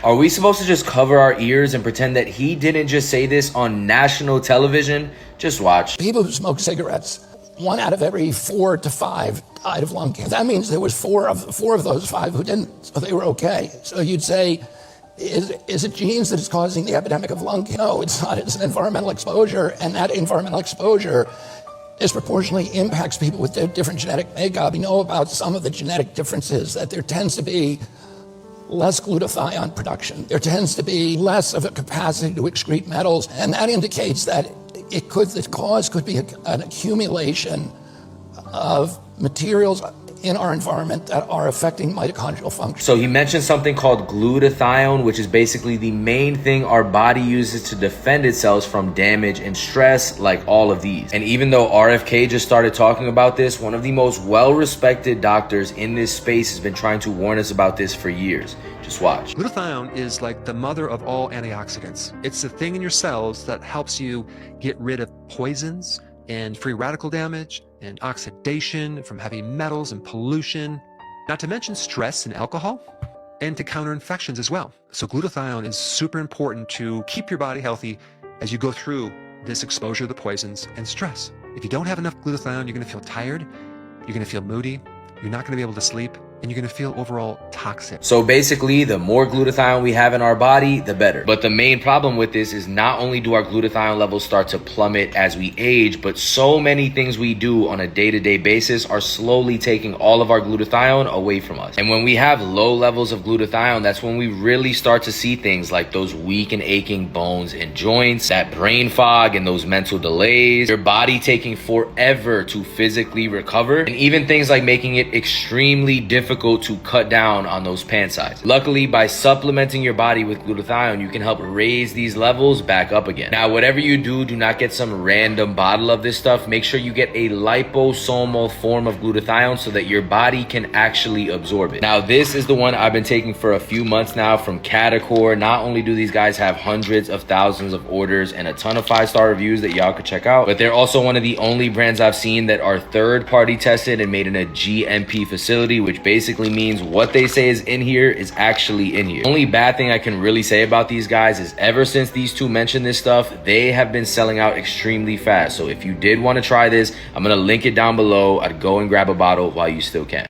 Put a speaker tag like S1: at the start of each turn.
S1: Are we supposed to just cover our ears and pretend that he didn't just say this on national television? Just watch.
S2: People who smoke cigarettes, 1 out of every 4 to 5 died of lung cancer. That means there was four of those 5 who didn't, so they were okay. So you'd say, is it genes that is causing the epidemic of lung cancer? No, it's not. It's an environmental exposure, and that environmental exposure disproportionately impacts people with their different genetic makeup. We know about some of the genetic differences, that there tends to be less glutathione production. There tends to be less of a capacity to excrete metals, and that indicates that the cause could be an accumulation of materials in our environment that are affecting mitochondrial function.
S1: So he mentioned something called glutathione, which is basically the main thing our body uses to defend itself from damage and stress, like all of these. And even though RFK just started talking about this, one of the most well-respected doctors in this space has been trying to warn us about this for years. Just watch.
S3: Glutathione is like the mother of all antioxidants. It's the thing in your cells that helps you get rid of poisons and free radical damage and oxidation from heavy metals and pollution, not to mention stress and alcohol, and to counter infections as well. So glutathione is super important to keep your body healthy as you go through this exposure to poisons and stress. If you don't have enough glutathione, you're going to feel tired, you're going to feel moody, you're not going to be able to sleep, and you're going to feel overall toxic.
S1: So basically, the more glutathione we have in our body, the better. But the main problem with this is not only do our glutathione levels start to plummet as we age, but so many things we do on a day-to-day basis are slowly taking all of our glutathione away from us. And when we have low levels of glutathione, that's when we really start to see things like those weak and aching bones and joints, that brain fog and those mental delays, your body taking forever to physically recover, and even things like making it extremely difficult to cut down on those pant size. Luckily, by supplementing your body with glutathione, you can help raise these levels back up again. Now, whatever you do, do not get some random bottle of this stuff. Make sure you get a liposomal form of glutathione so that your body can actually absorb it. Now, this is the one I've been taking for a few months now from Catacor. Not only do these guys have hundreds of thousands of orders and a ton of 5-star reviews that y'all could check out, but they're also one of the only brands I've seen that are third-party tested and made in a GMP facility, which basically means what they say is in here is actually in here. Only bad thing I can really say about these guys is ever since these two mentioned this stuff, they have been selling out extremely fast. So if you did want to try this, I'm going to link it down below. I'd go and grab a bottle while you still can.